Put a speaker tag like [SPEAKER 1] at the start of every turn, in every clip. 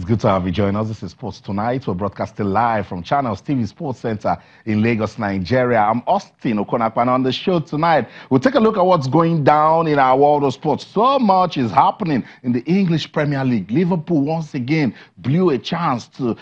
[SPEAKER 1] good to have you join us. This is Sports Tonight. We're broadcasting live from Channels TV Sports Center in Lagos, Nigeria. I'm Austin Okonakwan. On the show tonight, we'll take a look at what's going down in our world of sports. So much is happening in the English Premier League. Liverpool once again blew a chance to,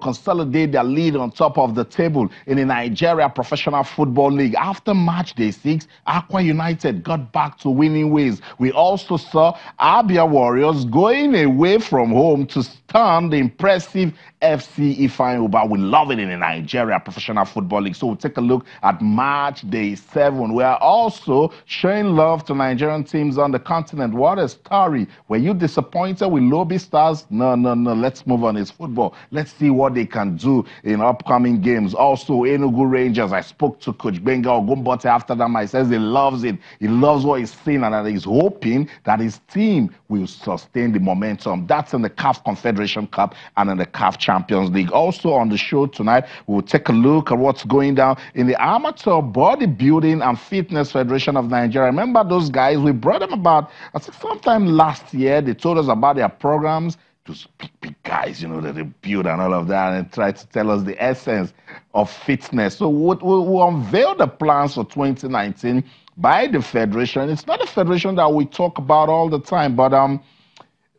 [SPEAKER 1] consolidate their lead on top of the table in the Nigeria Professional Football League. After match day 6, Aqua United got back to winning ways. We also saw Abia Warriors going away from home to stun the impressive FC Ifeanyi Uba. We love it in the Nigeria Professional Football League. So we'll take a look at match day 7. We are also showing love to Nigerian teams on the continent. What a story. Were you disappointed with Lobby Stars? No. Let's move on. It's football. Let's see what they can do in upcoming games. Also, Enugu Rangers. I spoke to Coach Benga Ogumbote after that. He says he loves it. He loves what he's seeing, and he's hoping that his team will sustain the momentum. That's in the CAF Confederation Cup and in the CAF Champions League. Also on the show tonight, we'll take a look at what's going down in the Amateur Bodybuilding and Fitness Federation of Nigeria. Remember those guys? We brought them about, I think sometime last year. They told us about their programs. Those big guys, that they build and all of that, and try to tell us the essence of fitness. So we'll unveil the plans for 2019 by the federation. It's not a federation that we talk about all the time, but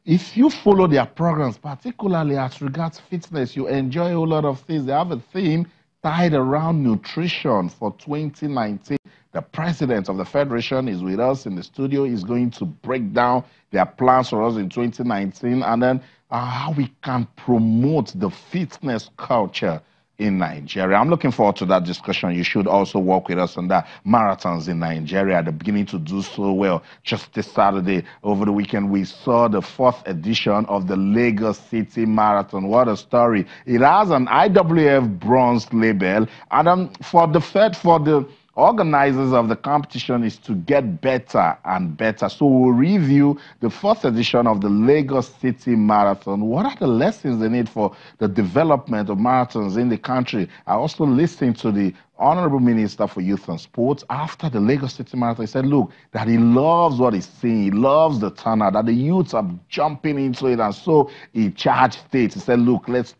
[SPEAKER 1] if you follow their programs, particularly as regards fitness, you enjoy a whole lot of things. They have a theme tied around nutrition for 2019. The president of the federation is with us in the studio. He's going to break down their plans for us in 2019 and then how we can promote the fitness culture in Nigeria. I'm looking forward to that discussion. You should also work with us on that. Marathons in Nigeria are beginning to do so well. Just this Saturday, over the weekend, we saw the 4th edition of the Lagos City Marathon. What a story. It has an IWF bronze label, and for the organizers of the competition is to get better and better. So we'll review the 4th edition of the Lagos City Marathon. What are the lessons they need for the development of marathons in the country? I also listened to the Honorable Minister for Youth and Sports after the Lagos City Marathon. He said, look, that he loves what he's seeing. He loves the turnout, that the youths are jumping into it. And so he charged states. He said, look, let's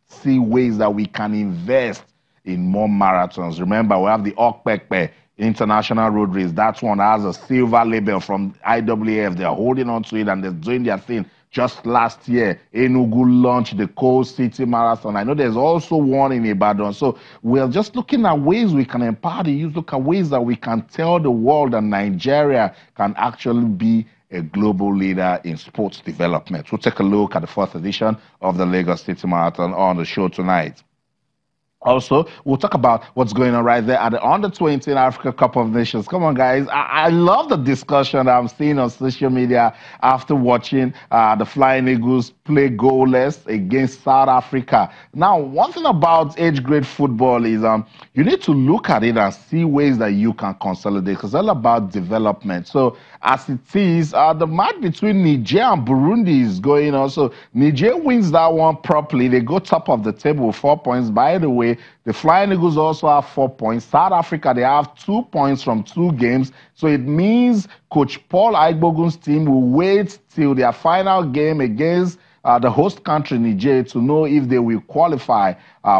[SPEAKER 1] see ways that we can invest in more marathons. Remember, we have the Okpekpe International Road Race. That one has a silver label from IWF. They're holding on to it and they're doing their thing. Just last year, Enugu launched the Coal City Marathon. I know there's also one in Ibadan. So we're just looking at ways we can empower the youth, look at ways that we can tell the world that Nigeria can actually be a global leader in sports development. We'll take a look at the 4th edition of the Lagos City Marathon on the show tonight. Also, we'll talk about what's going on right there at the Under-20 Africa Cup of Nations. Come on, guys. I love the discussion that I'm seeing on social media after watching the Flying Eagles play goalless against South Africa. Now, one thing about age-grade football is you need to look at it and see ways that you can consolidate, because it's all about development. So, as it is, the match between Niger and Burundi is going on. So, Niger wins that one properly. They go top of the table with 4 points. By the way, the Flying Eagles also have 4 points. South Africa, they have 2 points from 2 games. So it means Coach Paul Aigbogun's team will wait till their final game against the host country, Niger, to know if they will qualify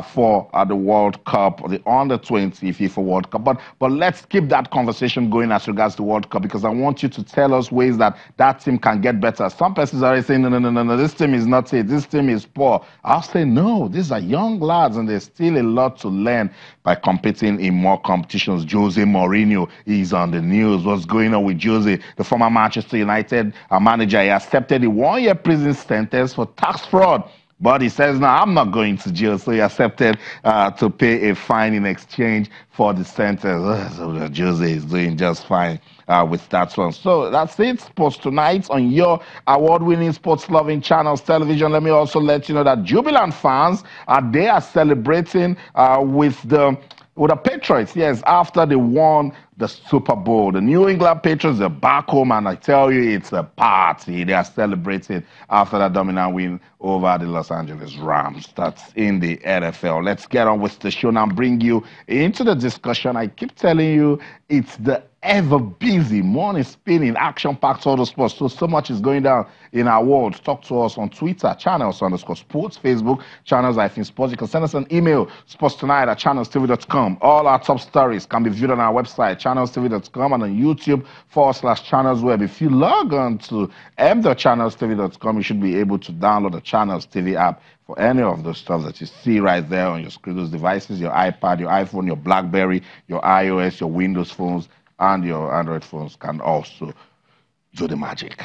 [SPEAKER 1] for the World Cup, the Under-20 FIFA World Cup. But let's keep that conversation going as regards the World Cup, because I want you to tell us ways that that team can get better. Some persons are already saying, no, this team is not it. This team is poor. I'll say, no, these are young lads, and there's still a lot to learn by competing in more competitions. Jose Mourinho is on the news. What's going on with Jose, the former Manchester United manager? He accepted a 1-year prison sentence for tax fraud. But he says, no, I'm not going to jail. So he accepted to pay a fine in exchange for the sentence. So Jose is doing just fine with that one. So that's it, Sports Tonight on your award-winning, sports-loving Channels Television. Let me also let you know that Jubilant fans, they are celebrating with the Patriots, yes, after they won the Super Bowl. The New England Patriots are back home, and I tell you, it's a party. They are celebrating after that dominant win over the Los Angeles Rams. That's in the NFL. Let's get on with the show now and bring you into the discussion. I keep telling you, it's the ever busy. Morning spinning, action-packed auto sports. So much is going down in our world. Talk to us on Twitter, channels_sports, Facebook, channels-sports. You can send us an email, sportstonight@channelstv.com. All our top stories can be viewed on our website, channelstv.com, and on YouTube/channelsweb. If you log on to m.channelstv.com, you should be able to download the Channels TV app for any of those stuff that you see right there on your screen, those devices, your iPad, your iPhone, your BlackBerry, your iOS, your Windows phones, and your Android phones can also do the magic.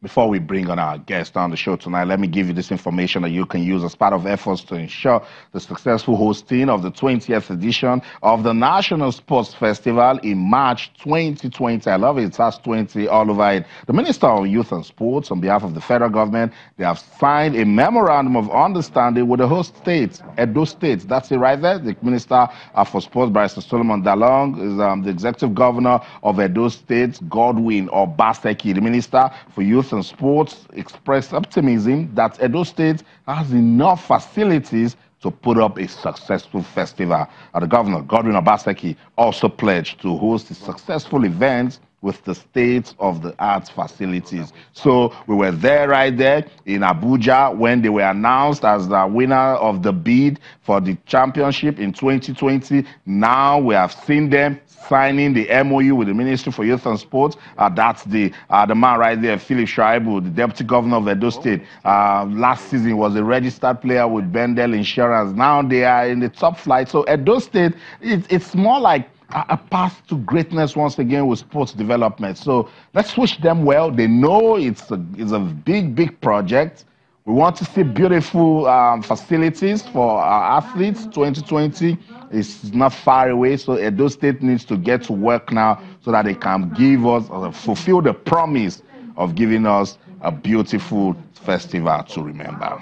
[SPEAKER 1] Before we bring on our guest on the show tonight, let me give you this information that you can use as part of efforts to ensure the successful hosting of the 20th edition of the National Sports Festival in March 2020. I love it. It has 20 all over it. The Minister of Youth and Sports, on behalf of the federal government, they have signed a memorandum of understanding with the host state, Edo State. That's it right there. The Minister for Sports, Barrister Solomon Dalong, is the Executive Governor of Edo State, Godwin Obaseki. The Minister for Youth and Sports expressed optimism that Edo State has enough facilities to put up a successful festival. The Governor, Godwin Obaseki, also pledged to host a successful event with the state-of-the-art facilities. So we were there right there in Abuja when they were announced as the winner of the bid for the championship in 2020. Now we have seen them signing the MoU with the Ministry for Youth and Sports. That's the man right there, Philip Shaibu, the Deputy Governor of Edo State. Last season was a registered player with Bendel Insurance. Now they are in the top flight. So Edo State, it's more like a path to greatness once again with sports development. So let's wish them well. They know it's a big project. We want to see beautiful facilities for our athletes. 2020 is not far away, so Edo State needs to get to work now so that they can give us, fulfill the promise of giving us a beautiful festival to remember.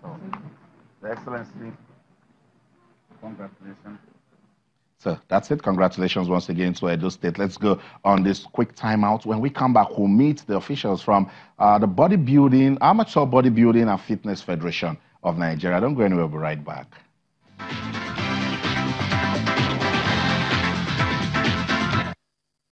[SPEAKER 1] So, Excellency, congratulations. So that's it. Congratulations once again to Edo State. Let's go on this quick timeout. When we come back, we'll meet the officials from the Amateur Bodybuilding and Fitness Federation of Nigeria. Don't go anywhere, we'll be right back.